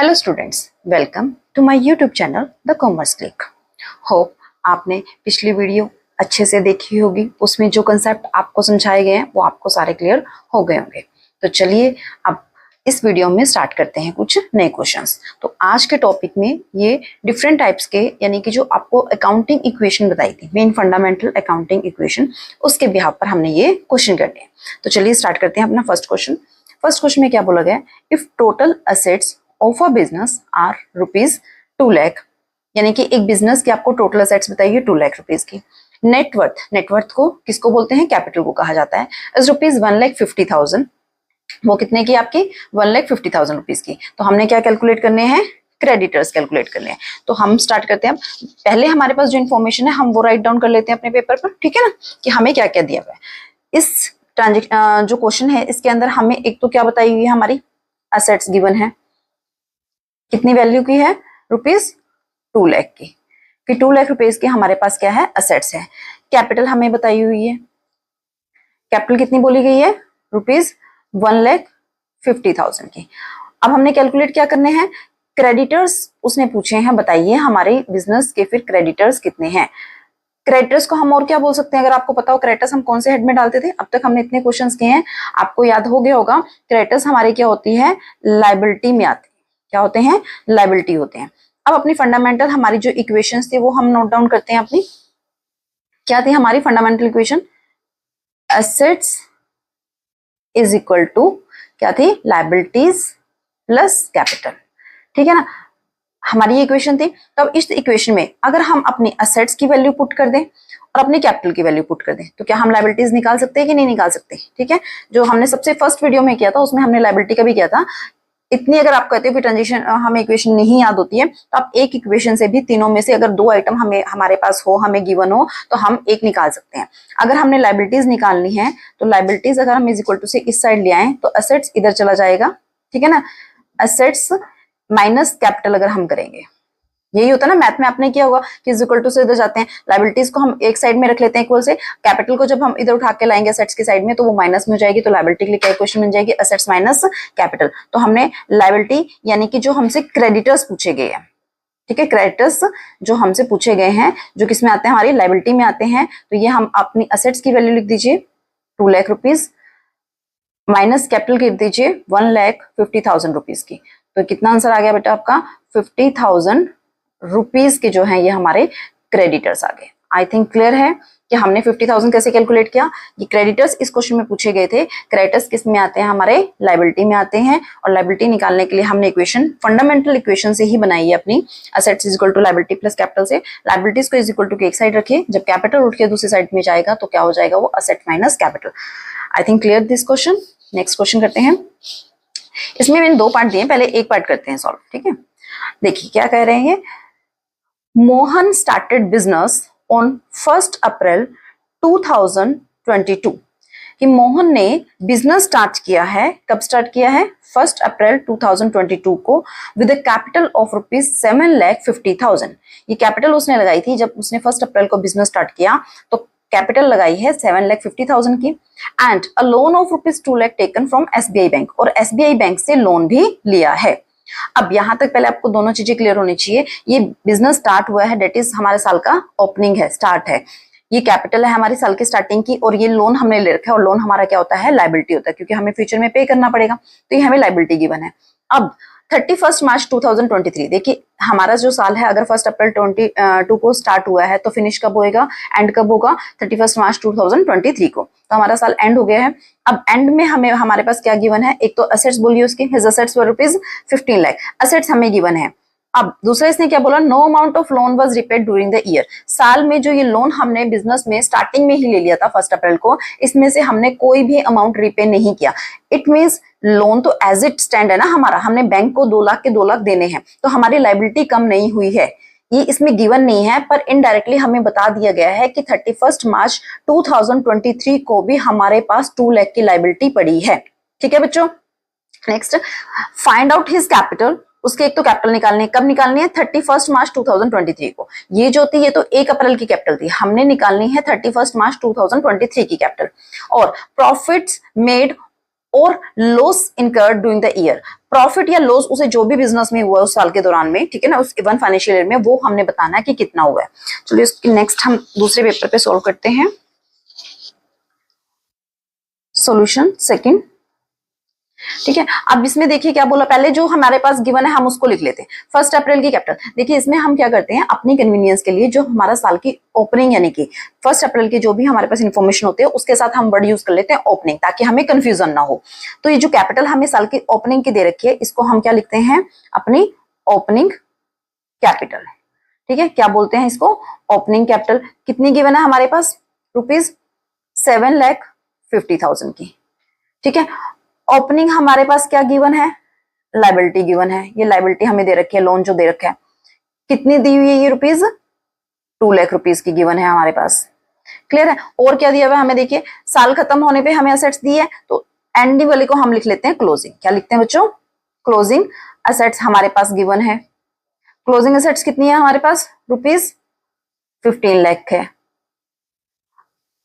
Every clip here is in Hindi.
Hello students, welcome to my YouTube channel the commerce click. Hope आपने पिछली वीडियो अच्छे से देखी होगी। उसमें जो कंसेप्ट आपको समझाए गए हैं वो आपको सारे क्लियर हो गए होंगे। तो चलिए अब इस वीडियो में स्टार्ट करते हैं कुछ नए क्वेश्चंस। तो आज के टॉपिक में ये डिफरेंट टाइप्स के यानी कि जो आपको अकाउंटिंग इक्वेशन बताई थी, मेन फंडामेंटल अकाउंटिंग इक्वेशन, उसके बिहाफ पर हमने ये क्वेश्चन करने हैं। तो चलिए स्टार्ट करते हैं अपना फर्स्ट क्वेश्चन। फर्स्ट क्वेश्चन में क्या बोला गया है, if total assets of a business are ₹2 lakh, यानी कि एक बिजनेस की आपको टोटल असेट्स बताइए 2 लाख रुपीज की। नेटवर्थ को किसको बोलते हैं, कैपिटल को कहा जाता है, इज ₹1,50,000। वो कितने की आपकी 1,50,000 रुपीज की। तो हमने क्या कैलकुलेट करने हैं, क्रेडिटर्स कैलकुलेट करने हैं। तो हम स्टार्ट करते हैं। पहले हमारे पास जो इन्फॉर्मेशन है हम वो राइट डाउन कर लेते हैं अपने पेपर पर, ठीक है ना, कि हमें क्या क्या दिया हुआ है। इस ट्रांजेक्शन जो क्वेश्चन है इसके अंदर हमें एक तो क्या बताई हुई है, हमारी असेट्स गिवन है, कितनी वैल्यू की है, ₹2 लाख की, कि 2 लाख रुपीज की हमारे पास क्या है, असेट्स है। कैपिटल हमें बताई हुई है, कैपिटल कितनी बोली गई है, ₹1,50,000 की। अब हमने कैलकुलेट क्या करने हैं, क्रेडिटर्स उसने पूछे हैं, बताइए हमारे बिजनेस के फिर क्रेडिटर्स कितने हैं। क्रेडिटर्स को हम और क्या बोल सकते हैं, अगर आपको पता हो क्रेडिटर्स हम कौन से हेड में डालते थे, अब तक हमने इतने क्वेश्चंस किए हैं, आपको याद हो गया होगा। क्रेडिटर्स हमारे क्या होती है, लायबिलिटी में आते हैं। क्या होते हैं, लायबिलिटी होते हैं। अब अपनी फंडामेंटल हमारी जो इक्वेशंस थी वो हम नोट डाउन करते हैं अपनी। क्या थी हमारी fundamental equation, assets is equal to क्या थी, लायबिलिटीज प्लस कैपिटल, ठीक है ना, हमारी ये इक्वेशन थी। तब इस इक्वेशन में अगर हम अपनी असेट्स की वैल्यू पुट कर दें और अपनी कैपिटल की वैल्यू पुट कर दें तो क्या हम लायबिलिटीज निकाल सकते हैं कि नहीं निकाल सकते, ठीक है। जो हमने सबसे फर्स्ट वीडियो में किया था उसमें हमने लायबिलिटी का भी किया था। इतनी अगर आप कहते हो कि ट्रांजिशन हमें इक्वेशन नहीं याद होती है, तो आप एक इक्वेशन से भी तीनों में से अगर 2 आइटम हमारे पास हो, हमें गिवन हो, तो हम एक निकाल सकते हैं। अगर हमने लायबिलिटीज निकालनी है तो लायबिलिटीज अगर हम इज इक्वल टू से इस साइड ले आए तो असेट्स इधर चला जाएगा, ठीक है ना। असेट्स माइनस कैपिटल अगर हम करेंगे, यही होता है ना मैथ में, आपने किया होगा कि इज इक्वल टू से इधर जाते हैं, लायबिलिटीज को हम एक साइड में रख लेते हैं इक्वल से, कैपिटल को जब हम इधर उठा के लाएंगे असेट्स की साइड में तो वो माइनस में हो जाएगी। तो लायबिलिटी के लिए क्या इक्वेशन बन जाएगी, असेट्स माइनस कैपिटल। तो हमने लायबिलिटी यानी कि जो हमसे क्रेडिटर्स पूछे गए हैं, ठीक है, क्रेडिटर्स जो हमसे पूछे गए हैं जो किस में आते हैं, हमारी लायबिलिटी में आते हैं, तो ये हम अपनी असेट्स की वैल्यू लिख दीजिए 2 लाख रुपीज, माइनस कैपिटल लिख दीजिए 1,50,000 रुपीज की। तो कितना आंसर आ गया बेटा आपका, 50,000 रुपीज के जो है ये हमारे क्रेडिटर्स आ गए। आई थिंक क्लियर है कि हमने 50,000 कैसे कैलकुलेट किया। ये क्रेडिटर्स इस क्वेश्चन में पूछे गए थे। क्रेडिटर्स किस में आते हैं, हमारे लायबिलिटी में आते हैं, और लायबिलिटी निकालने के लिए हमने इक्वेशन फंडामेंटल इक्वेशन से ही बनाई है अपनी, assets is equal to liability plus capital से। लायबिलिटीज को इज इक्वल टू के एक साइड रखिए, जब कैपिटल उठ के दूसरी साइड में जाएगा तो क्या हो जाएगा, वो asset minus capital. I think clear this question. Next question करते हैं। इसमें मैंने 2 पार्ट दिए, पहले एक पार्ट करते हैं सॉल्व, ठीक है। देखिए क्या कह रहे हैं, मोहन स्टार्टेड बिजनेस ऑन 1 अप्रैल 2022, कि मोहन ने बिजनेस स्टार्ट किया है, कब स्टार्ट किया है, 1 अप्रैल 2022 को, विद अ कैपिटल ऑफ ₹7,50,000। ये कैपिटल उसने लगाई थी जब उसने 1 अप्रैल को बिजनेस स्टार्ट किया, तो कैपिटल लगाई है 7,50,000 की, and a loan of ₹2 lakh taken from SBI bank, और SBI बैंक से लोन भी लिया है। अब यहां तक पहले आपको दोनों चीजें क्लियर होनी चाहिए। ये बिजनेस स्टार्ट हुआ है, डेट इज हमारे साल का ओपनिंग है, स्टार्ट है, ये कैपिटल है हमारी साल की स्टार्टिंग की, और ये लोन हमने ले रखा है, और लोन हमारा क्या होता है, लायबिलिटी होता है, क्योंकि हमें फ्यूचर में पे करना पड़ेगा, तो ये हमें लायबिलिटी गिवन है। अब 31 मार्च 2023, देखिए हमारा जो साल है, अगर 1 अप्रैल 22 को स्टार्ट हुआ है तो फिनिश कब होएगा, एंड कब होगा, 31 मार्च 2023 को, तो हमारा साल एंड हो गया है। अब एंड में हमारे पास क्या गिवन है, एक तो असेट्स बोलिए उसकी, his assets were ₹15 lakh, assets हमें गिवन है। अब दूसरा इसने क्या बोला, no amount of loan was repaid during the year, साल में जो ये लोन हमने बिजनेस में स्टार्टिंग में ही ले लिया था 1 अप्रैल को, इसमें से हमने कोई भी अमाउंट रिपे नहीं किया। इट मींस लोन तो एज इट स्टैंड है ना हमारा, हमने बैंक को 2 लाख के 2 लाख देने हैं, तो हमारी लायबिलिटी कम नहीं हुई है। ये इसमें गिवन नहीं है, पर इनडायरेक्टली हमें बता दिया गया है कि 31 मार्च 2023 को भी हमारे पास 2 लाख की लायबिलिटी पड़ी है, ठीक है बच्चों। Next, find out his capital, उसके एक तो कैपिटल निकालनी है, कब निकालनी है, 31 मार्च 2023 को। ये जो थी ये तो 1 अप्रैल की कैपिटल थी, हमने निकालनी है 31 मार्च 2023 की कैपिटल। और प्रॉफिट्स मेड और loss incurred during the year. Profit या लॉस उसे जो भी बिजनेस में हुआ है उस साल के दौरान में, ठीक है ना, उस वन फाइनेंशियल ईयर में, वो हमने बताना है कि कितना हुआ है। चलिए इसकी नेक्स्ट हम दूसरे पेपर पे सॉल्व करते हैं। सॉल्यूशन सेकंड, ठीक है। अब इसमें देखिए क्या बोला, पहले जो हमारे पास गिवन है हम उसको लिख लेते हैं। 1 अप्रैल की कैपिटल, देखिए इसमें हम क्या करते हैं अपनी कन्वीनियंस के लिए, जो हमारा साल की ओपनिंग यानी कि 1 अप्रैल की जो भी हमारे पास इंफॉर्मेशन होती है उसके साथ हम वर्ड यूज कर लेते हैं ओपनिंग, ताकि हमें कंफ्यूजन ना हो। तो ये जो कैपिटल हमें साल की ओपनिंग की दे रखी है, इसको हम क्या लिखते हैं, अपनी ओपनिंग कैपिटल, ठीक है। क्या बोलते हैं इसको, ओपनिंग कैपिटल। कितनी गिवन है हमारे पास, ₹7,50,000 की, ठीक है। ओपनिंग हमारे पास क्या गिवन है, लाइबिलिटी गिवन है। ये लाइबिलिटी हमें दे रखी है, लोन जो दे रखा है, कितनी दी हुई है, ये ₹2,00,000 की गिवन है हमारे पास। क्लियर है। और क्या दिया हुआ है हमें, देखिए साल खत्म होने पे हमें असेट्स दी है, तो एंडिंग वाले को हम लिख लेते हैं क्लोजिंग। क्या लिखते हैं बच्चों, क्लोजिंग असेट्स हमारे पास गिवन है। क्लोजिंग असेट्स कितनी है हमारे पास, ₹15 लाख है।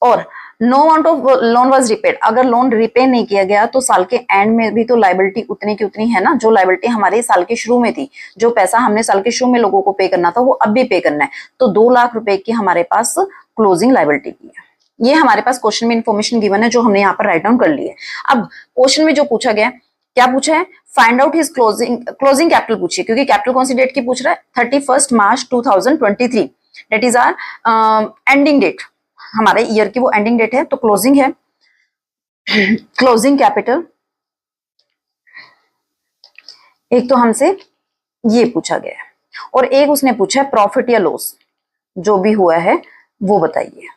और no amount of loan was repaid, अगर लोन रिपे नहीं किया गया तो साल के एंड में भी तो लाइबिलिटी उतनी की उतनी है ना, जो लाइबिलिटी हमारे साल के शुरू में थी, जो पैसा हमने साल के शुरू में लोगों को पे करना था वो अब भी पे करना है। तो ₹2,00,000 की हमारे पास क्लोजिंग लाइबिलिटी की है। ये हमारे पास क्वेश्चन में इंफॉर्मेशन गिवन है जो हमने यहाँ पर राइट डाउन कर ली है। अब क्वेश्चन में जो पूछा गया, क्या पूछा है, find out his closing capital पूछिए, क्योंकि कैपिटल कौन सी डेट की पूछ रहा है, 31 March 2023, that is our ending date, हमारे ईयर की वो एंडिंग डेट है। तो क्लोजिंग है, क्लोजिंग कैपिटल। एक तो हमसे ये पूछा गया है और एक उसने पूछा है प्रॉफिट या लॉस, जो भी हुआ है वो बताइए,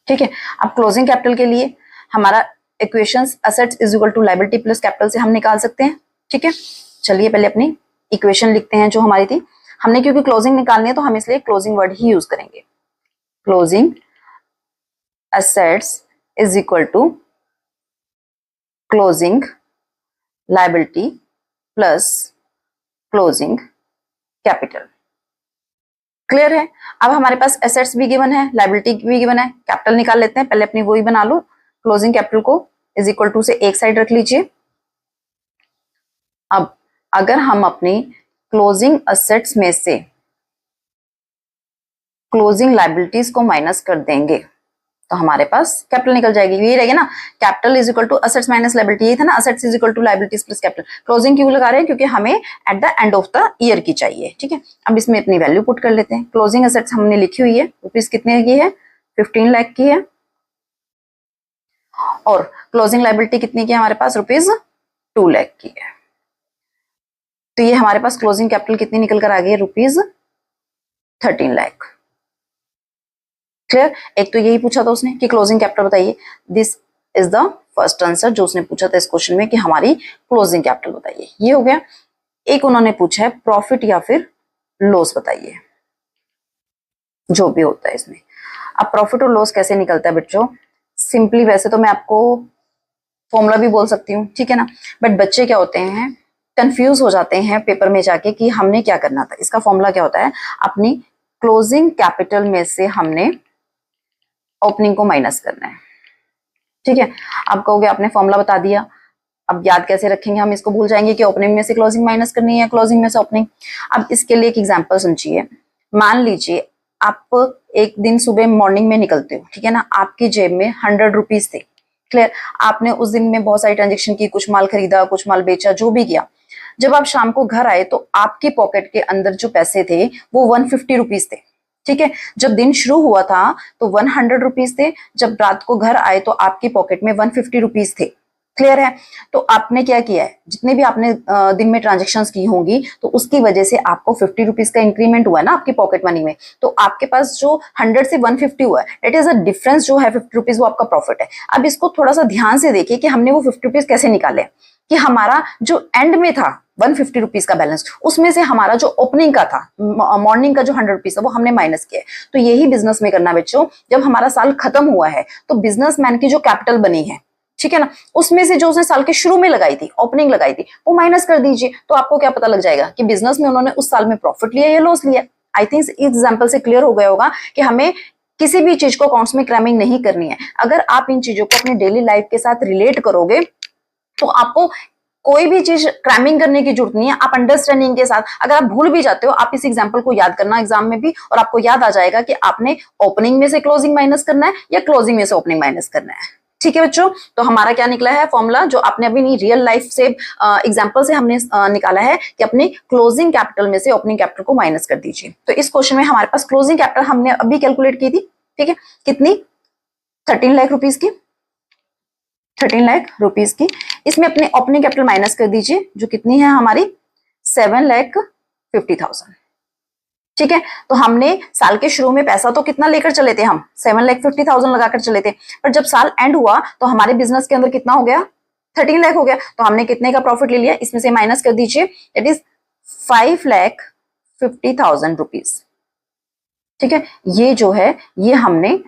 ठीक है। अब क्लोजिंग कैपिटल के लिए हमारा equations assets is equal to liability plus capital से हम निकाल सकते हैं, ठीक है। चलिए पहले अपनी इक्वेशन लिखते हैं जो हमारी थी। हमने क्योंकि क्लोजिंग निकालनी है तो हम इसलिए क्लोजिंग वर्ड ही यूज करेंगे। Closing assets is equal to closing liability plus closing capital। Clear है। अब हमारे पास एसेट्स भी गिवन है, लाइबिलिटी भी गिवन है, कैपिटल निकाल लेते हैं। पहले अपनी वही बना लो, क्लोजिंग कैपिटल को इज इक्वल टू से एक साइड रख लीजिए। अब अगर हम अपनी क्लोजिंग एसेट्स में से क्लोजिंग लाइबिलिटीज को माइनस कर देंगे तो हमारे पास कैपिटल निकल जाएगी। यही रहेगा ना, capital is equal to assets minus liability, यही था ना, assets is equal to liabilities plus capital. Closing क्यों लगा रहे हैं, क्योंकि हमें at the end of the year की चाहिए, ठीक है। अब इसमें अपनी वैल्यू पुट कर लेते हैं। क्लोजिंग असेट्स हमने लिखी हुई है, रुपीज कितने की है, 15 लाख की है। और क्लोजिंग लायबिलिटी कितनी की है हमारे पास, ₹2 लाख की है। तो ये हमारे पास क्लोजिंग कैपिटल कितनी निकल कर आ गई है, ₹13 लाख। क्लियर। एक तो यही पूछा था उसने कि क्लोजिंग कैपिटल बताइए, this is the first answer जो उसने पूछा था इस क्वेश्चन में कि हमारी क्लोजिंग कैपिटल बताइए, ये हो गया। एक उन्होंने पूछा है प्रॉफिट या फिर लॉस बताइए, जो भी होता है इसमें। अब प्रॉफिट और लॉस कैसे निकलता है बच्चों, सिंपली वैसे तो मैं आपको फॉर्मूला भी बोल सकती हूँ, ठीक है ना, बट बच्चे क्या होते हैं, कंफ्यूज हो जाते हैं पेपर में जाके कि हमने क्या करना था। इसका फॉर्मूला क्या होता है, अपनी क्लोजिंग कैपिटल में से हमने ओपनिंग को माइनस करना है, ठीक है। आप कहोगे आपने फॉर्मूला बता दिया, अब याद कैसे रखेंगे, हम इसको भूल जाएंगे कि ओपनिंग में से क्लोजिंग माइनस करनी है, क्लोजिंग में से ओपनिंग। अब इसके लिए एक एग्जांपल समझिए। मान लीजिए आप एक दिन सुबह मॉर्निंग में निकलते हो, ठीक है ना, आपकी जेब में 100 रुपीज थे। क्लियर। आपने उस दिन में बहुत सारी ट्रांजेक्शन की, कुछ माल खरीदा, कुछ माल बेचा, जो भी किया। जब आप शाम को घर आए तो आपके पॉकेट के अंदर जो पैसे थे वो 150 रुपीज थे, ठीक है। जब दिन शुरू हुआ था तो 100 रुपीज थे, जब रात को घर आए तो आपकी पॉकेट में 150 रुपीज थे। क्लियर है। तो आपने क्या किया है, जितने भी आपने दिन में ट्रांजेक्शन्स की होंगी तो उसकी वजह से आपको 50 रुपीज का इंक्रीमेंट हुआ है ना आपकी पॉकेट मनी में। तो आपके पास जो 100 से 150 हुआ है, दैट इज अ डिफरेंस जो है 50 रुपीज, वो आपका प्रॉफिट है। अब इसको थोड़ा सा ध्यान से देखिए कि हमने वो 50 रुपीज कैसे निकाले, कि हमारा जो एंड में था 150 रुपीज का बैलेंस, उसमें से हमारा जो ओपनिंग का था, मॉर्निंग का जो 100 रुपीज था, वो हमने माइनस किया है। तो यही बिजनेस में करना बच्चों, जब हमारा साल खत्म हुआ है तो बिजनेसमैन की जो कैपिटल बनी है, ठीक है ना, उसमें से जो उसने साल के शुरू में लगाई थी, ओपनिंग लगाई थी, वो माइनस कर दीजिए। तो आपको क्या पता लग जाएगा कि बिजनेस में उन्होंने उस साल में प्रॉफिट लिया या लॉस लिया। आई थिंक इस एग्जांपल से क्लियर हो गया होगा कि हमें किसी भी चीज को अकाउंट्स में क्रैमिंग नहीं करनी है। अगर आप इन चीजों को अपने डेली लाइफ के साथ रिलेट करोगे तो आपको कोई भी चीज क्रैमिंग करने की जरूरत नहीं है। आप अंडरस्टैंडिंग के साथ, अगर आप भूल भी जाते हो, आप इस एग्जांपल को याद करना एग्जाम में भी, और आपको याद आ जाएगा कि आपने ओपनिंग में से क्लोजिंग माइनस करना है या क्लोजिंग में से ओपनिंग माइनस करना है। ठीक है बच्चों, तो हमारा क्या निकला है फॉर्मूला, जो आपने अभी रियल लाइफ से एग्जांपल से हमने निकाला है कि अपने क्लोजिंग कैपिटल में से ओपनिंग कैपिटल को माइनस कर दीजिए। तो इस क्वेश्चन में हमारे पास क्लोजिंग कैपिटल हमने अभी कैलकुलेट की थी, ठीक है, कितनी, 13 लाख रुपीज की, 13 लाख रुपीज की। इसमें अपने ओपनिंग कैपिटल माइनस कर दीजिए, जो कितनी है हमारी 7,50,000। ठीक है, तो हमने साल के शुरू में पैसा तो कितना लेकर चले थे, हम 7,50,000 लगाकर चले थे, पर जब साल एंड हुआ तो हमारे बिजनेस के अंदर कितना हो गया, 13 लाख हो गया। तो हमने कितने का प्रॉफिट ले लिया, इसमें से माइनस कर दीजिए, दैट इज 5,50,000 रुपीज। ठीक है, ये जो है ये हमने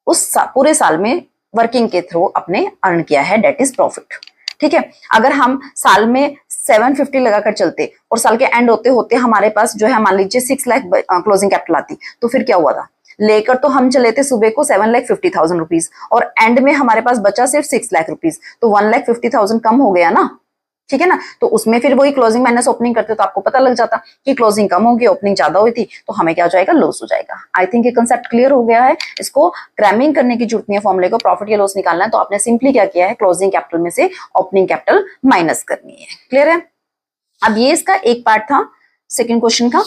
उस पूरे साल में वर्किंग के थ्रू अपने अर्न किया है, दैट इज प्रॉफिट। ठीक है, अगर हम साल में 750 लगाकर चलते और साल के एंड होते होते हमारे पास जो है मान लीजिए 6 लाख क्लोजिंग कैपिटल आती, तो फिर क्या हुआ था, लेकर तो हम चले थे सुबह को 7,50,000 रुपीज और एंड में हमारे पास बचा सिर्फ 6 लाख रुपीज, तो 1,50,000 कम हो गया ना। ठीक है ना, तो उसमें फिर वही क्लोजिंग माइनस ओपनिंग करते तो आपको पता लग जाता कि क्लोजिंग कम होगी, ओपनिंग ज्यादा हुई थी, तो हमें क्या हो जाएगा, लॉस हो जाएगा। आई थिंक ये कंसेप्ट क्लियर हो गया है, इसको क्रैमिंग करने की जरूरत नहीं है। फॉर्मूले को प्रॉफिट या लॉस निकालना है तो आपने सिंपली क्या किया है, क्लोजिंग कैपिटल में से ओपनिंग कैपिटल माइनस करनी है। क्लियर है, अब ये इसका एक पार्ट था सेकंड क्वेश्चन का।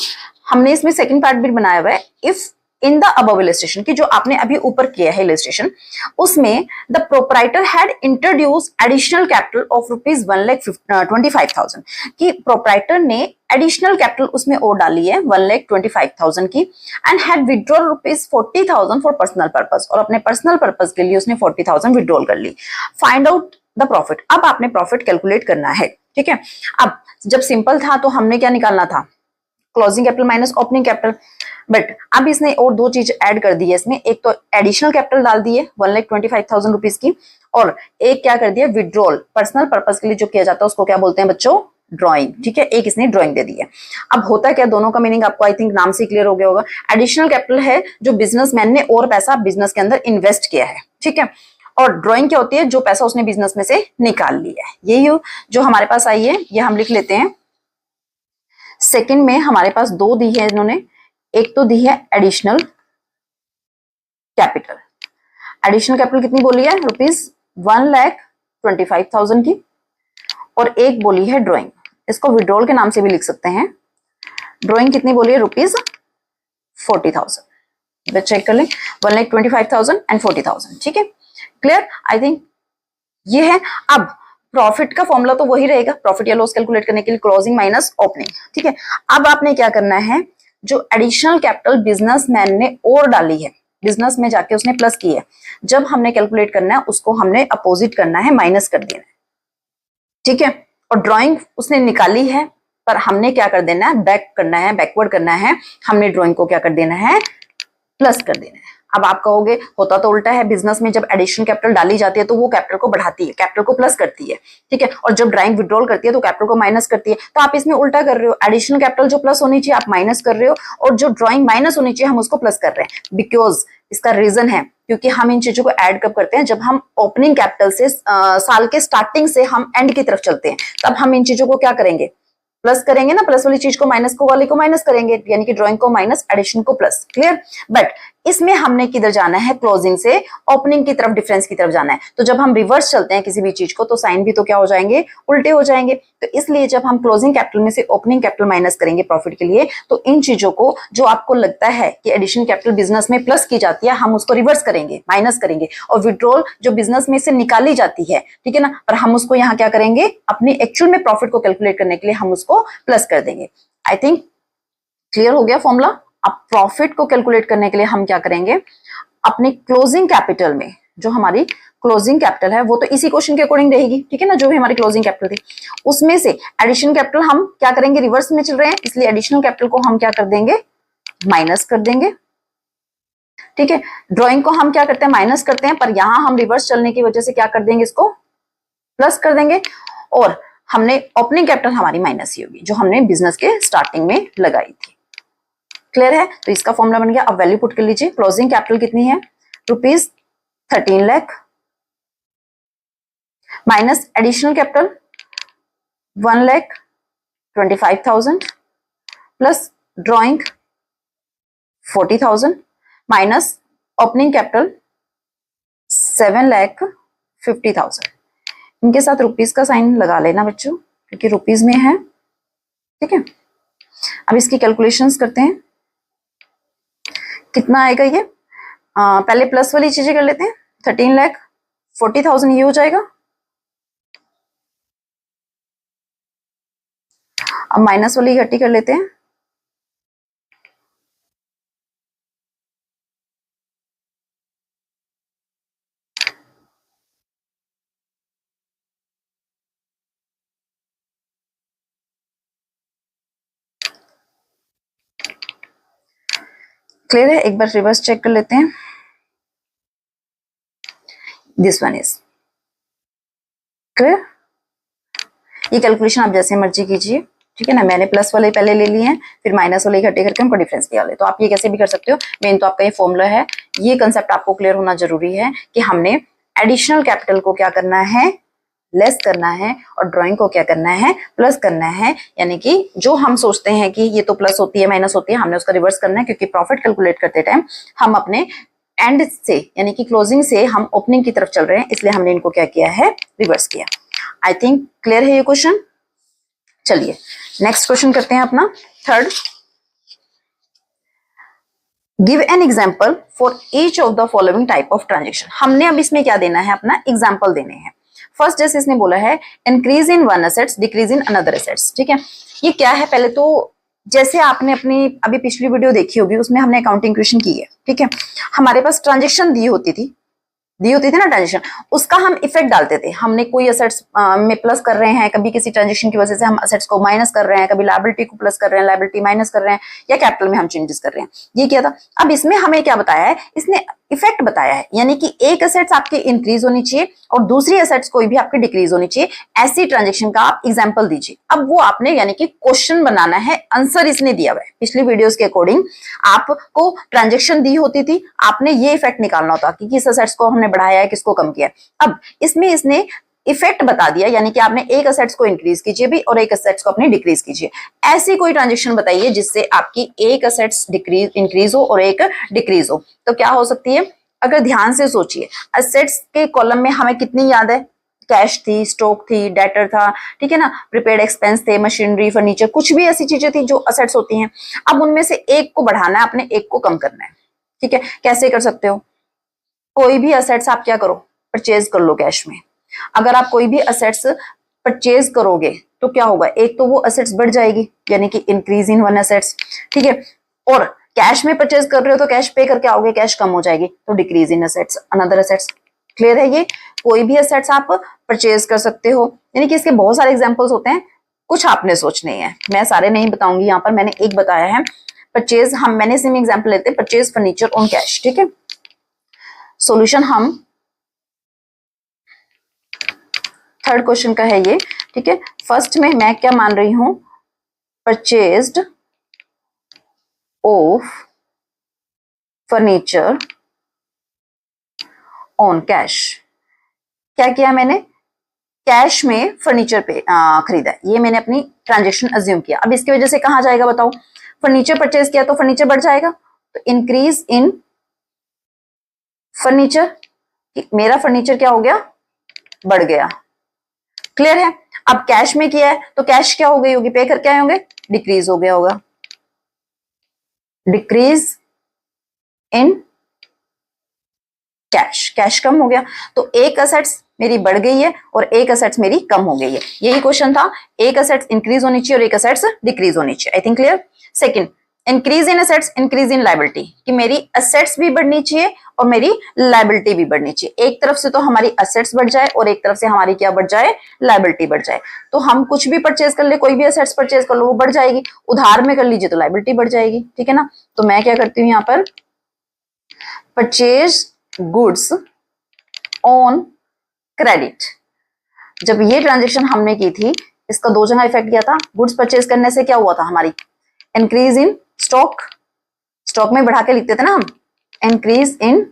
हमने इसमें सेकंड पार्ट भी बनाया हुआ है, if in the above illustration की जो आपने अभी ऊपर किया है इलस्ट्रेशन, उसमें the proprietor had introduce additional capital of rupees 1,25,000 की प्रोप्राइटर ने एडिशनल कैपिटल उसमें और डाली है 1,25,000 की, and had withdrawal rupees 40,000 for personal purpose, और अपने पर्सनल पर्पस के लिए उसने 40,000 विड्रॉल कर ली। फाइंड आउट द प्रॉफिट, अब आपने प्रॉफिट कैलकुलेट करना है। ठीक है, अब जब सिंपल था तो हमने क्या निकालना था, closing capital minus opening capital, but अब इसने और दो चीज ऐड कर दी है इसमें, एक तो एडिशनल कैपिटल डाल दी है 1,25,000 रुपीज की, और एक क्या कर दिया, विड्रॉल पर्सनल पर्पस के लिए जो किया जाता है उसको क्या बोलते हैं बच्चों, ड्राइंग। ठीक है, एक इसने ड्राइंग दे दी है। अब होता क्या, दोनों का मीनिंग आपको आई थिंक नाम से क्लियर हो गया होगा। एडिशनल कैपिटल है जो बिजनेसमैन ने और पैसा बिजनेस के अंदर इन्वेस्ट किया है। ठीक है, और ड्राइंग क्या होती है, जो पैसा उसने बिजनेस में से निकाल लिया है। यही जो हमारे पास आई है ये हम लिख लेते हैं। सेकंड में हमारे पास दो दी है इन्होंने, एक तो दी है एडिशनल कैपिटल। एडिशनल कैपिटल कितनी बोली है, रुपीज 1,25,000 की, और एक बोली है ड्राइंग, इसको विड्रॉल के नाम से भी लिख सकते हैं। ड्राइंग कितनी बोली है, रुपीज 40,000। चेक कर लें, 1,25,000 एंड 40,000। ठीक है, क्लियर, आई थिंक ये है। अब प्रॉफिट का फॉर्मूला तो वही रहेगा, प्रॉफिट या लॉस कैलकुलेट करने के लिए क्लोजिंग माइनस ओपनिंग। ठीक है, अब आपने क्या करना है, जो एडिशनल कैपिटल बिजनेसमैन ने और डाली है, बिजनेस में जाके उसने प्लस की है, जब हमने कैलकुलेट करना है उसको हमने अपोजिट करना है, माइनस कर देना है। ठीक है, और ड्राइंग उसने निकाली है पर हमने क्या कर देना है, बैक करना है, बैकवर्ड करना है, हमने ड्राइंग को क्या कर देना है, प्लस कर देना है। अब आप कहोगे होता तो उल्टा है, बिजनेस में जब एडिशनल कैपिटल डाली जाती है तो वो कैपिटल को बढ़ाती है, कैपिटल को प्लस करती है। ठीक है, और जब ड्राइंग विड्रॉल करती है तो कैपिटल को माइनस करती है। तो आप इसमें उल्टा कर रहे हो, एडिशनल कैपिटल जो प्लस होनी चाहिए आप माइनस कर रहे हो, और जो ड्राइंग माइनस होनी चाहिए हम उसको प्लस कर रहे हैं। बिकॉज इसका रीजन है क्योंकि हम इन चीजों को ऐड कब करते हैं, जब हम ओपनिंग कैपिटल से साल के स्टार्टिंग से हम एंड की तरफ चलते हैं, तब हम इन चीजों को क्या करेंगे, प्लस करेंगे ना, प्लस वाली चीज को माइनस को वाली को माइनस करेंगे, यानी कि ड्राइंग को माइनस एडिशन को प्लस। क्लियर, बट इसमें हमने किधर जाना है, क्लोजिंग से ओपनिंग की तरफ, डिफरेंस की तरफ जाना है। तो जब हम रिवर्स चलते हैं किसी भी चीज को तो साइन भी तो क्या हो जाएंगे, उल्टे हो जाएंगे। तो इसलिए जब हम क्लोजिंग कैपिटल में से ओपनिंग कैपिटल माइनस करेंगे प्रॉफिट के लिए, तो इन चीजों को जो आपको लगता है कि एडिशन कैपिटल बिजनेस में प्लस की जाती है, हम उसको रिवर्स करेंगे, माइनस करेंगे, और विड्रॉल जो बिजनेस में से निकाली जाती है, ठीक है ना, पर हम उसको यहाँ क्या करेंगे, अपनी एक्चुअल में प्रॉफिट को कैलकुलेट करने के लिए हम उसको प्लस कर देंगे। आई थिंक क्लियर हो गया फॉर्मूला। अब प्रॉफिट को कैलकुलेट करने के लिए हम क्या करेंगे, अपने क्लोजिंग कैपिटल में जो हमारी क्लोजिंग कैपिटल है वो तो इसी क्वेश्चन के अकॉर्डिंग रहेगी, ठीक है ना, जो भी हमारी क्लोजिंग कैपिटल थी उसमें से एडिशनल कैपिटल हम क्या करेंगे, रिवर्स में चल रहे हैं, इसलिए एडिशनल कैपिटल को हम क्या कर देंगे, माइनस कर देंगे। ठीक है, ड्राइंग को हम क्या करते हैं, माइनस करते हैं, पर यहां हम रिवर्स चलने की वजह से क्या कर देंगे, इसको प्लस कर देंगे, और हमने ओपनिंग कैपिटल हमारी माइनस ही होगी जो हमने बिजनेस के स्टार्टिंग में लगाई थी। क्लियर है? तो इसका फॉर्मूला बन गया। अब वैल्यू पुट कर लीजिए। क्लोजिंग कैपिटल कितनी है? ₹13 lakh minus additional capital 1,25,000 plus drawing 40,000 minus opening capital 7,50,000। इनके साथ रुपीस का साइन लगा लेना बच्चों, क्योंकि रुपीस में है। ठीक है, अब इसकी कैलकुलेशंस करते हैं। कितना आएगा ये? पहले प्लस वाली चीजें कर लेते हैं। 13,40,000 ये हो जाएगा। अब माइनस वाली घटी कर लेते हैं। क्लियर है? एक बार रिवर्स चेक कर लेते हैं। This one is clear. ये कैलकुलेशन आप जैसे मर्जी कीजिए, ठीक है ना। मैंने प्लस वाले पहले ले लिए हैं, फिर माइनस वाले इकट्ठे करके उनको डिफरेंस निकाले। तो आप ये कैसे भी कर सकते हो। मेन तो आपका ये फॉर्मूला है। ये कंसेप्ट आपको क्लियर होना जरूरी है कि हमने एडिशनल कैपिटल को क्या करना है? लेस करना है, और ड्राइंग को क्या करना है? प्लस करना है। यानी कि जो हम सोचते हैं कि ये तो प्लस होती है, माइनस होती है, हमने उसका रिवर्स करना है, क्योंकि प्रॉफिट कैलकुलेट करते टाइम हम अपने एंड से यानी कि क्लोजिंग से हम ओपनिंग की तरफ चल रहे हैं, इसलिए हमने इनको क्या किया है? रिवर्स किया। आई थिंक क्लियर है ये क्वेश्चन। चलिए नेक्स्ट क्वेश्चन करते हैं अपना third. Give an example for each of the following type of transaction. हमने अब इसमें क्या देना है? अपना एग्जाम्पल देने हैं। फर्स्ट जैसे इसने बोला है increase in one assets decrease in another assets. ठीक है, ये क्या है? पहले तो जैसे आपने अपनी अभी पिछली वीडियो देखी होगी, उसमें हमने अकाउंटिंग क्वेश्चन की है। ठीक है, हमारे पास ट्रांजेक्शन दी होती थी ना ट्रांजेक्शन, उसका हम इफेक्ट डालते थे। हमने कोई असेट्स में प्लस कर रहे हैं, कभी किसी ट्रांजेक्शन की वजह से हम असेट्स को माइनस कर रहे हैं, कभी लायबिलिटी को प्लस कर रहे हैं, लायबिलिटी माइनस कर रहे हैं, या कैपिटल में हम चेंजेस कर रहे हैं। ये क्या था? अब इसमें हमें क्या बताया है? इसने इफेक्ट बताया है, यानी कि एक असेट्स आपकी इंक्रीज होनी चाहिए और दूसरी असेट्स कोई भी आपकी डिक्रीज होनी चाहिए। ऐसी ट्रांजेक्शन का आप एग्जाम्पल दीजिए। अब वो आपने यानी कि क्वेश्चन बनाना है, आंसर इसने दिया हुआ है। पिछली वीडियोस के अकॉर्डिंग आपको ट्रांजेक्शन दी होती थी, आपने ये इफेक्ट निकालना होता कि किस असेट्स को हमने बढ़ाया है, किसको कम किया है। अब इसमें इसने इफेक्ट बता दिया, यानी कि आपने एक असेट्स को इंक्रीज कीजिए भी और एक असेट्स को अपने डिक्रीज कीजिए। ऐसी कोई ट्रांजेक्शन बताइए जिससे आपकी एक असेट्स डिक्रीज इंक्रीज हो और एक डिक्रीज हो। तो क्या हो सकती है? अगर ध्यान से सोचिए, असेट्स के कॉलम में हमें कितनी याद है? कैश थी, स्टॉक थी, डेटर था, ठीक है ना, प्रीपेड एक्सपेंस थे, मशीनरी, फर्नीचर, कुछ भी ऐसी चीजें थी जो असेट्स होती हैं। अब उनमें से एक को बढ़ाना है, अपने एक को कम करना है। ठीक है, कैसे कर सकते हो? कोई भी असेट्स आप क्या करो? परचेज कर लो कैश में। अगर आप कोई भी असेट्स परचेज करोगे तो क्या होगा? एक तो वो असेट्स बढ़ जाएगी, यानी कि इंक्रीज इन वन असेट्स। ठीक है, और कैश में परचेज कर रहे हो तो कैश पे करके आओगे, कैश कम हो जाएगी, तो decrease in assets another assets. Clear है? ये कोई भी असेट्स आप परचेज कर सकते हो, यानी कि इसके बहुत सारे एग्जांपल्स होते हैं, कुछ आपने सोचने हैं। मैं सारे नहीं बताऊंगी, यहाँ पर मैंने एक बताया है परचेज। मैंने सेम एग्जांपल लेते हैं, परचेज फर्नीचर ऑन कैश। ठीक है, सॉल्यूशन हम थर्ड क्वेश्चन का है ये। ठीक है, फर्स्ट में मैं क्या मान रही हूं? Purchased of furniture on cash. क्या किया मैंने? कैश में फर्नीचर पे खरीदा, ये मैंने अपनी ट्रांजेक्शन अज्यूम किया। अब इसकी वजह से कहां जाएगा बताओ? फर्नीचर परचेज किया तो फर्नीचर बढ़ जाएगा, तो इंक्रीज इन फर्नीचर। मेरा फर्नीचर क्या हो गया? बढ़ गया। क्लियर है? अब कैश में किया है तो कैश क्या हो गई होगी? पे करके आए होंगे, डिक्रीज हो गया होगा, डिक्रीज इन कैश, कैश कम हो गया। तो एक असेट्स मेरी बढ़ गई है और एक असेट्स मेरी कम हो गई है। यही क्वेश्चन था, एक असेट्स इंक्रीज होनी चाहिए और एक असेट्स डिक्रीज होनी चाहिए। I think clear. Second, increase in assets increase in liability, कि मेरी असेट्स भी बढ़नी चाहिए और मेरी लायबिलिटी भी बढ़नी चाहिए। एक तरफ से तो हमारी असेट्स बढ़ जाए और एक तरफ से हमारी क्या बढ़ जाए? लायबिलिटी बढ़ जाए। तो हम कुछ भी परचेज कर ले, कोई भी असेट्स परचेज कर लो, वो बढ़ जाएगी। उधार में कर लीजिए तो लायबिलिटी बढ़ जाएगी। ठीक है ना, तो मैं क्या करती हूँ यहाँ पर? Purchase goods on credit. जब ये ट्रांजेक्शन हमने की थी, इसका दो जगह इफेक्ट किया था। गुड्स परचेज करने से क्या हुआ था? हमारी इंक्रीज इन स्टॉक, स्टॉक में बढ़ा के लिखते थे ना हम, इंक्रीज इन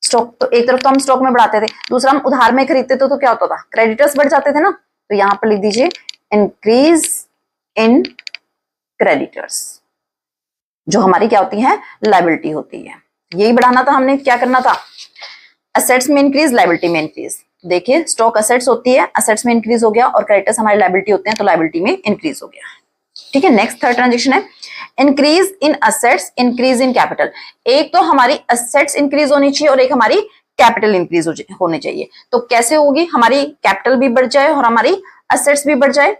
स्टॉक। तो एक तरफ तो हम स्टॉक में बढ़ाते थे, दूसरा हम उधार में खरीदते थे तो क्या होता था, क्रेडिटर्स बढ़ जाते थे ना। तो यहां पर लिख दीजिए इंक्रीज इन क्रेडिटर्स, जो हमारी क्या होती है, लायबिलिटी होती है। यही बढ़ाना था हमने, क्या करना था, असेट्स में इंक्रीज, लायबिलिटी में इंक्रीज। देखिए स्टॉक असेट्स होती है, असेट्स में इंक्रीज हो गया, और क्रेडिटर्स हमारी लायबिलिटी होते हैं तो लायबिलिटी में इंक्रीज हो गया। ठीक है, नेक्स्ट थर्ड ट्रांजेक्शन है increase in assets, increase in capital. एक तो हमारी असेट्स इंक्रीज होनी चाहिए और एक हमारी कैपिटल इंक्रीज होनी चाहिए। तो कैसे होगी, हमारी कैपिटल भी बढ़ जाए और हमारी असेट्स भी बढ़ जाए।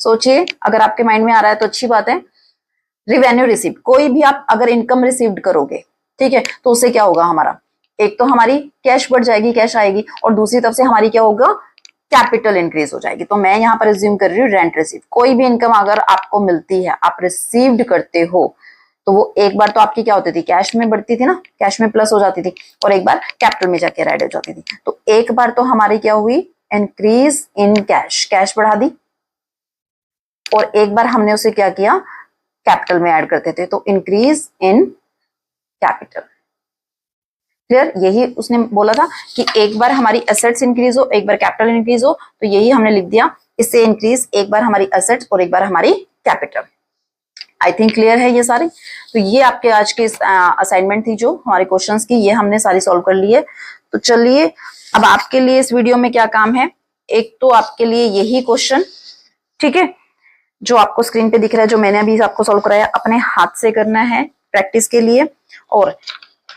सोचिए, अगर आपके माइंड में आ रहा है तो अच्छी बात है। रिवेन्यू रिसीव, कोई भी आप अगर इनकम रिसीव्ड करोगे, ठीक है, तो उससे क्या होगा, हमारा एक तो हमारी कैश बढ़ जाएगी, कैश आएगी, और दूसरी तरफ से हमारी क्या होगा, कैपिटल इंक्रीज हो जाएगी। तो मैं यहाँ पर रिज्यूम कर रही हूँ रेंट रिसीव। कोई भी इनकम अगर आपको मिलती है, आप रिसीव्ड करते हो, तो वो एक बार तो आपकी क्या होती थी, कैश में बढ़ती थी ना, कैश में प्लस हो जाती थी, और एक बार कैपिटल में जाके ऐड हो जाती थी। तो एक बार तो हमारी क्या हुई, इंक्रीज इन कैश, कैश बढ़ा दी, और एक बार हमने उसे क्या किया, कैपिटल में ऐड करते थे, तो इंक्रीज इन कैपिटल। क्लियर, यही उसने बोला था कि एक बार हमारी एसेट्स इंक्रीज हो, एक बार कैपिटल इंक्रीज हो, तो यही हमने लिख दिया, इससे इंक्रीज एक बार हमारी एसेट्स और एक बार हमारी कैपिटल। आई थिंक क्लियर है ये सारी। तो ये आपके आज की असाइनमेंट थी, जो हमारे क्वेश्चंस की, ये हमने सारी सॉल्व कर ली है। तो चलिए, अब आपके लिए इस वीडियो में क्या काम है, एक तो आपके लिए यही क्वेश्चन, ठीक है, जो आपको स्क्रीन पे दिख रहा है, जो मैंने अभी आपको सॉल्व कराया, अपने हाथ से करना है प्रैक्टिस के लिए, और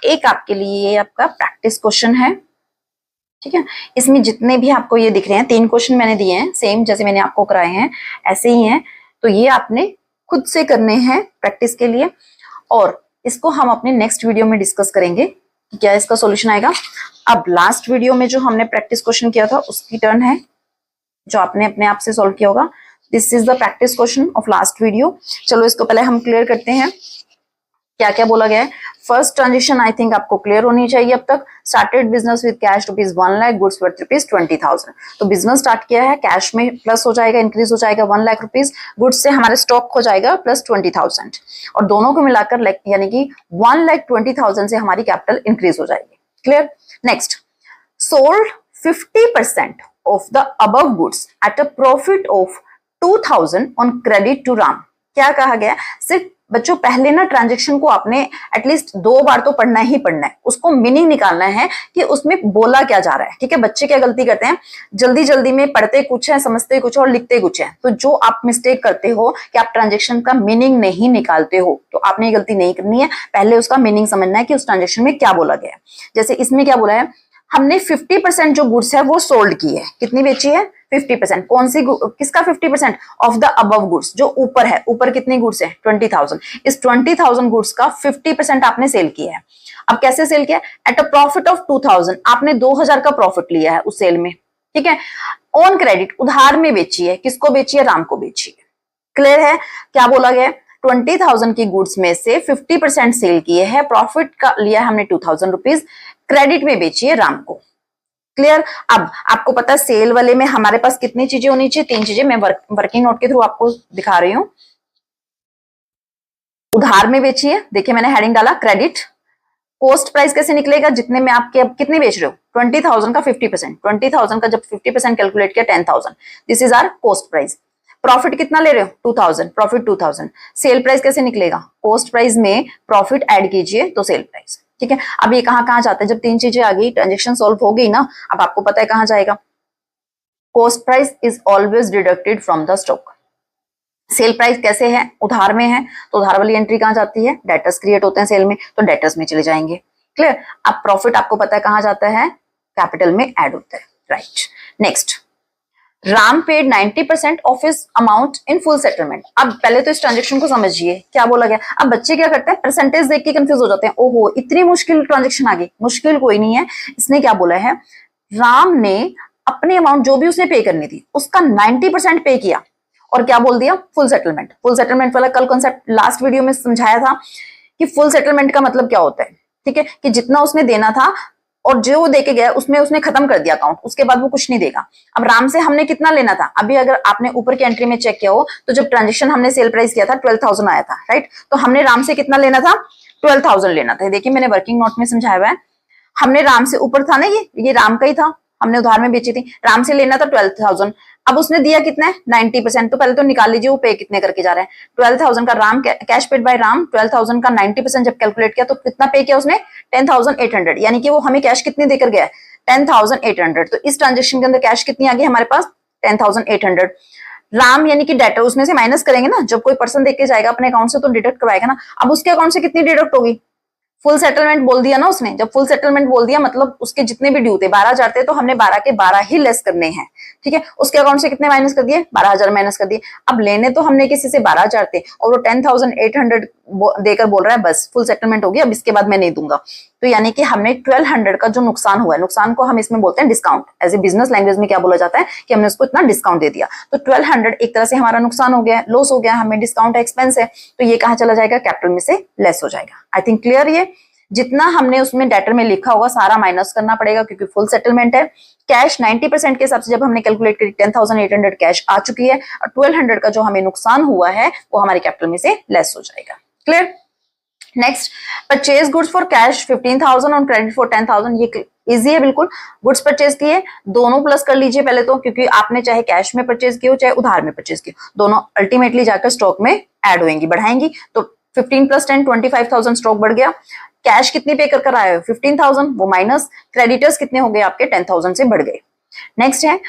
एक आपके लिए ये आपका प्रैक्टिस क्वेश्चन है। ठीक है, इसमें जितने भी आपको ये दिख रहे हैं, 3 क्वेश्चन मैंने दिए हैं, सेम जैसे मैंने आपको कराए हैं ऐसे ही हैं। तो ये आपने खुद से करने हैं प्रैक्टिस के लिए, और इसको हम अपने नेक्स्ट वीडियो में डिस्कस करेंगे कि क्या इसका सॉल्यूशन आएगा। अब लास्ट वीडियो में जो हमने प्रैक्टिस क्वेश्चन किया था, उसकी टर्न है, जो आपने अपने आप से सॉल्व किया होगा। This is the practice question of last video. चलो इसको पहले हम क्लियर करते हैं, क्या क्या बोला गया है। फर्स्ट ट्रांजेक्शन आई थिंक आपको क्लियर होनी चाहिए अब तक। Started business with cash ₹1 lakh, goods worth ₹20,000। तो बिजनेस स्टार्ट किया है, कैश में प्लस हो जाएगा, इंक्रीज हो जाएगा ₹1 लाख, गुड्स से हमारे स्टॉक हो जाएगा प्लस 20,000, और दोनों को मिलाकर यानी कि 1,20,000 से हमारी कैपिटल इंक्रीज हो जाएगी। Clear, next, sold 50% of the above goods at a profit of 2,000 on credit to Ram. क्या कहा गया, सिर्फ बच्चों पहले ना ट्रांजेक्शन को आपने एटलीस्ट 2 बार तो पढ़ना ही पढ़ना है, उसको मीनिंग निकालना है कि उसमें बोला क्या जा रहा है। ठीक है, बच्चे क्या गलती करते हैं, जल्दी जल्दी में पढ़ते कुछ है, समझते कुछ और लिखते कुछ है। तो जो आप मिस्टेक करते हो कि आप ट्रांजेक्शन का मीनिंग नहीं निकालते हो, तो आपने ये गलती नहीं करनी है। पहले उसका मीनिंग समझना है कि उस ट्रांजेक्शन में क्या बोला गया है। जैसे इसमें क्या बोला है, हमने 50% जो गुड्स है वो सोल्ड की है, कितनी बेची है, 50%। कौन सी, किसका 50%, ऑफ द अबव गुड्स, जो ऊपर है, ऊपर कितनी गुड्स है, 20,000। इस 20,000 गुड्स का 50% आपने सेल किया है। अब कैसे सेल किया, एट अ प्रॉफिट ऑफ 2,000, आपने 2,000 का प्रॉफिट लिया है उस सेल में। ठीक है, ऑन क्रेडिट, उधार में बेची है, किसको बेची है, राम को बेची है। क्लियर है, क्या बोला गया, 20,000 की गुड्स में से 50% सेल किए हैं, प्रॉफिट का लिया हमने ₹2,000, क्रेडिट में बेची है राम को। क्लियर, अब आपको पता है सेल वाले में हमारे पास कितनी चीजें होनी चाहिए, 3 चीजें। मैं वर्किंग नोट के थ्रू आपको दिखा रही हूं। उधार में बेची है, देखिए मैंने हेडिंग डाला क्रेडिट। कॉस्ट प्राइस कैसे निकलेगा, जितने में आपके अब कितने बेच रहे हो, 20,000 का 50%, 20,000 का जब 50% कैलकुलेट किया 10,000, this is our cost price. Profit कितना ले रहे हो, 2,000, प्रॉफिट 2,000। सेल प्राइस कैसे निकलेगा, कॉस्ट प्राइस में प्रॉफिट ऐड कीजिए तो सेल प्राइस। ठीक है, अब ये कहां जाता है, जब 3 चीजें आ गई, ट्रांजेक्शन सॉल्व हो गई ना, अब आपको पता है कहां जाएगा, cost price is always deducted from the stock. Sale price कैसे है, उधार में है, तो उधार वाली एंट्री कहां जाती है, डेटर्स क्रिएट होते हैं सेल में, तो डेटर्स में चले जाएंगे। क्लियर, अब प्रॉफिट आपको पता है कहां जाता है, कैपिटल में ऐड होता है। Right, next, Ram paid 90% of his amount in full settlement. अब पहले तो इस ट्रांजेक्शन को समझिए क्या बोला गया। अब बच्चे क्या करते हैं, परसेंटेज देख के कंफ्यूज हो जाते हैं, ओहो इतनी मुश्किल ट्रांजेक्शन आ गई। मुश्किल कोई नहीं है, इसने क्या बोला है, राम ने अपने अमाउंट जो भी उसने पे करनी थी उसका 90% पे किया, और क्या बोल दिया, फुल सेटलमेंट। फुल सेटलमेंट वाला कल कॉन्सेप्ट लास्ट वीडियो में समझाया था कि फुल सेटलमेंट का मतलब क्या होता है। ठीक है, कि जितना उसने देना था और जो वो देके गया उसमें उसने खत्म कर दिया अकाउंट, उसके बाद वो कुछ नहीं देगा। अब राम से हमने कितना लेना था, अभी अगर आपने ऊपर की एंट्री में चेक किया हो तो जब ट्रांजेक्शन हमने सेल प्राइस किया था 12,000 आया था, राइट। तो हमने राम से कितना लेना था, 12,000 लेना था। देखिए मैंने वर्किंग नोट में समझाया हुआ है, हमने राम से ऊपर था ना, ये राम का ही था, हमने उधार में बेची थी, राम से लेना था 12,000। अब उसने दिया कितना है 90%, तो पहले तो निकाल लीजिए वो पे कितने करके जा रहे हैं। 12,000 का Ram cash paid by Ram, 12,000 का 90% जब कैलकुलेट किया तो कितना पे किया उसने 10,800, यानी कि वो हमें कैश कितने देकर गया है 10,800। तो इस ट्रांजेक्शन के अंदर कैश कितनी आ गई हमारे पास 10,800। राम यानी कि डेटर उसमें से माइनस करेंगे ना, जब कोई पर्सन देख के जाएगा अपने अकाउंट से तो डिडक्ट करवाएगा ना। अब उसके अकाउंट से कितनी डिडक्ट होगी, फुल सेटलमेंट बोल दिया ना उसने, जब फुल सेटलमेंट बोल दिया मतलब उसके जितने भी ड्यू थे 12,000 थे तो हमने 12 के 12 ही लेस करने हैं, ठीक है। उसके अकाउंट से कितने माइनस कर दिए 12,000 माइनस कर दिए। अब लेने तो हमने किसी से 12,000 थे और वो 10,800 देकर बोल रहा है बस फुल सेटलमेंट हो गया, अब इसके बाद मैं नहीं दूंगा। तो यानी कि हमने 1,200 का जो नुकसान हुआ है, नुकसान को हम इसमें बोलते हैं discount. As a business language में क्या बोला जाता है कि हमने उसको इतना डिस्काउंट दे दिया। तो 1,200 एक तरह से हमारा नुकसान हो गया, लॉस हो गया, हमें डिस्काउंट एक्सपेंस है, तो ये कहाँ चला जाएगा कैपिटल में से लेस हो जाएगा। I think clear. ये जितना हमने उसमें डेटर में लिखा होगा सारा माइनस करना पड़ेगा क्योंकि फुल सेटलमेंट है। कैश 90% के हिसाब से जब हमने कैलकुलेट करी 10,800 कैश आ चुकी है और 1,200 का जो हमें नुकसान हुआ है वो हमारे कैपिटल में से लेस हो जाएगा। Clear. Next, purchase goods for cash 15,000 on credit for 10,000। ये इजी है बिल्कुल। गुड्स परचेज किए, दोनों प्लस कर लीजिए पहले तो, क्योंकि आपने चाहे कैश में परचेज किए हो चाहे उधार में परचेज किए, दोनों अल्टीमेटली जाकर स्टॉक में ऐड होंगी, बढ़ाएंगी। तो 15 + 10 25,000 स्टॉक बढ़ गया। कैश कितनी पे कर आए हो 15,000, वो माइनस क्रेडिटर्स कितने हो गए आपके 10,000 से बढ़ गए। नेक्स्ट है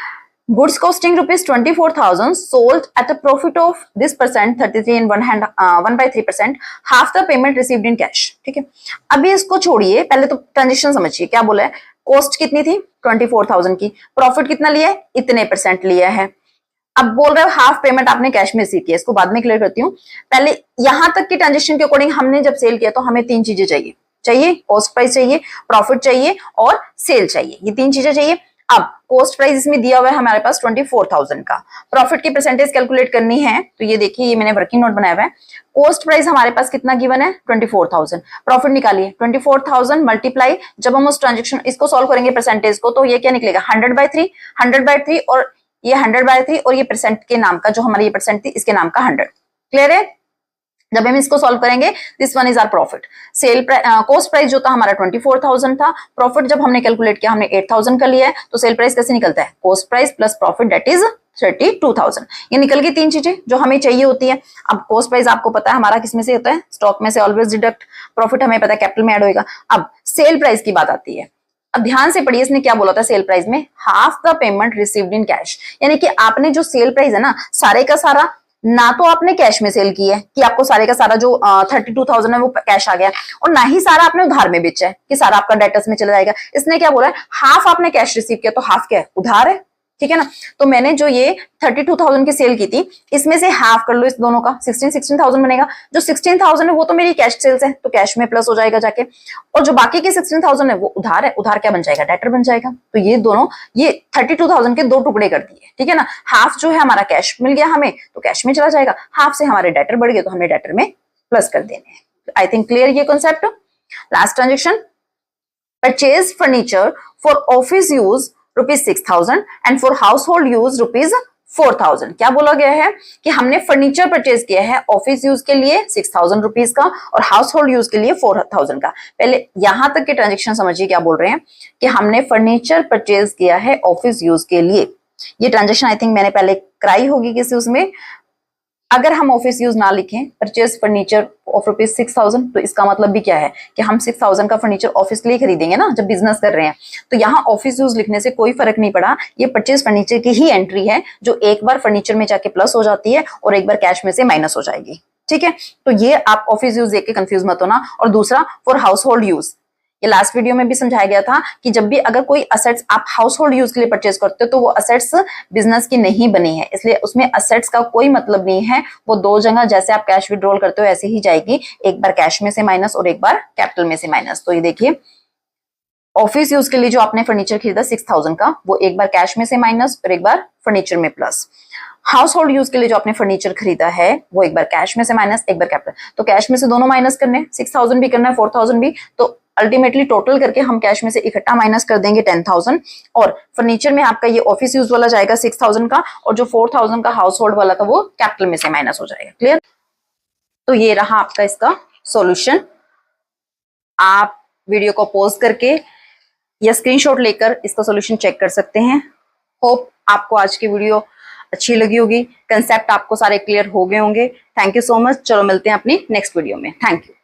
goods costing ₹24,000 sold at a profit of this percent 33 in 1/3%, half the payment received in cash. ठीक है, अभी इसको छोड़िए, पहले तो ट्रांजेक्शन समझिए क्या बोला है। कॉस्ट कितनी थी 24,000 की, प्रॉफिट कितना लिया है इतने % लिया है। अब बोल रहे हो हाफ पेमेंट आपने कैश में रिसीव किया, इसको बाद में क्लियर करती हूँ। पहले यहां तक की ट्रांजेक्शन के अकॉर्डिंग हमने जब सेल किया तो हमें 3 चीजें चाहिए, कॉस्ट प्राइस चाहिए, प्रॉफिट चाहिए और सेल चाहिए, ये 3 चीजें चाहिए। अब कॉस्ट प्राइस इसमें दिया हुआ है हमारे पास 24,000 का, प्रॉफिट की परसेंटेज कैलकुलेट करनी है तो ये देखिए, ये मैंने वर्किंग नोट बनाया हुआ है। कॉस्ट प्राइस हमारे पास कितना गिवन है 24,000, प्रॉफिट निकालिए 24,000 मल्टीप्लाई, जब हम उस ट्रांजेक्शन इसको सॉल्व करेंगे परसेंटेज को तो ये क्या निकलेगा 100/3, 100/3 और ये 100/3 और ये परसेंट के नाम का जो हमारी ये परसेंट थी इसके नाम का 100। क्लियर है। जब हम इसको सॉल्व करेंगे this one is our profit. Sale cost price जो था हमारा 24,000 था, प्रॉफिट जब हमने कैलकुलेट किया हमने 8,000 का लिया है, तो सेल प्राइस कैसे निकलता है cost price plus profit that is 32,000। ये निकल गई 3 चीजें जो हमें चाहिए होती है। अब कॉस्ट प्राइस आपको पता है हमारा किस में से होता है, स्टॉक में से ऑलवेज डिडक्ट, प्रॉफिट हमें पता है कैपिटल में ऐड होगा। अब सेल प्राइस की बात आती है, अब ध्यान से पढ़िए इसने क्या बोला था सेल प्राइस में, half the payment received in cash, यानी कि आपने जो सेल प्राइस है ना सारे का सारा ना तो आपने कैश में सेल की है कि आपको सारे का सारा जो 32,000 है वो कैश आ गया, और ना ही सारा आपने उधार में बेचा है कि सारा आपका डेटर्स में चला जाएगा। इसने क्या बोला है हाफ आपने कैश रिसीव किया तो हाफ क्या है उधार है, ठीक है ना। तो मैंने जो ये 32,000 की सेल की थी इसमें से हाफ कर लो इस दोनों का, 16,000 बनेगा। जो 16,000 है वो तो मेरी कैश सेल्स है तो कैश में प्लस हो जाएगा जाके, और जो बाकी के 16,000 है वो उधार है, उधार क्या बन जाएगा डेटर बन जाएगा। तो ये दोनों ये 32,000 के 2 टुकड़े कर दिए, ठीक है ना। हाफ जो है हमारा कैश मिल गया हमें तो कैश में चला जाएगा, हाफ से हमारे डेटर बढ़ गए तो हमने डेटर में प्लस कर देने हैं। आई थिंक क्लियर ये concept. Last transaction, purchase furniture for office use ₹6,000 and for house hold use ₹4,000। क्या बोला गया है कि हमने फर्नीचर परचेज किया है ऑफिस यूज के लिए ₹6,000 का और हाउस होल्ड यूज के लिए 4,000 का। पहले यहां तक के ट्रांजेक्शन समझिए क्या बोल रहे हैं कि हमने फर्नीचर परचेज किया है ऑफिस यूज के लिए। ये ट्रांजेक्शन आई थिंक मैंने पहले कराई होगी किसी उसमें। अगर हम ऑफिस यूज ना लिखें परचेज फर्नीचर ऑफ ₹6,000 तो इसका मतलब भी क्या है कि हम 6,000 का फर्नीचर ऑफिस के लिए खरीदेंगे ना जब बिजनेस कर रहे हैं। तो यहाँ ऑफिस यूज लिखने से कोई फर्क नहीं पड़ा, ये परचेज फर्नीचर की ही एंट्री है जो एक बार फर्नीचर में जाके प्लस हो जाती है और एक बार कैश में से माइनस हो जाएगी, ठीक है। तो ये आप ऑफिस यूज देख के कंफ्यूज मत होना। और दूसरा फॉर हाउस होल्ड यूज, ये लास्ट वीडियो में भी समझाया गया था कि जब भी अगर कोई असेट्स आप हाउस होल्ड यूज के लिए परचेज करते हो तो वो असेट्स बिजनेस की नहीं बनी है, इसलिए उसमें असेट्स का कोई मतलब नहीं है। वो 2 जगह जैसे आप कैश विड्रॉल करते हो ऐसे ही जाएगी, एक बार कैश में से माइनस और एक बार कैपिटल में से माइनस। तो ये देखिए ऑफिस यूज के लिए जो आपने फर्नीचर खरीदा 6,000 का वो एक बार कैश में से माइनस और एक बार फर्नीचर में प्लस। हाउस होल्ड यूज के लिए जो आपने फर्नीचर खरीदा है वो एक बार कैश में से माइनस एक बार कैपिटल। तो कैश में से दोनों माइनस करने, 6,000 भी करना है 4,000 भी, तो अल्टीमेटली टोटल करके हम कैश में से इकट्ठा माइनस कर देंगे 10,000, और फर्नीचर में आपका ये ऑफिस यूज वाला जाएगा 6,000 का, और जो 4,000 का हाउस होल्ड वाला था वो कैपिटल में से माइनस हो जाएगा। क्लियर? तो ये रहा आपका इसका सॉल्यूशन। आप वीडियो को पॉज करके या स्क्रीनशॉट लेकर इसका सॉल्यूशन चेक कर सकते हैं। होप आपको आज की वीडियो अच्छी लगी होगी, कंसेप्ट आपको सारे क्लियर हो गए होंगे। Thank you so much. चलो मिलते हैं अपनी नेक्स्ट वीडियो में। Thank you.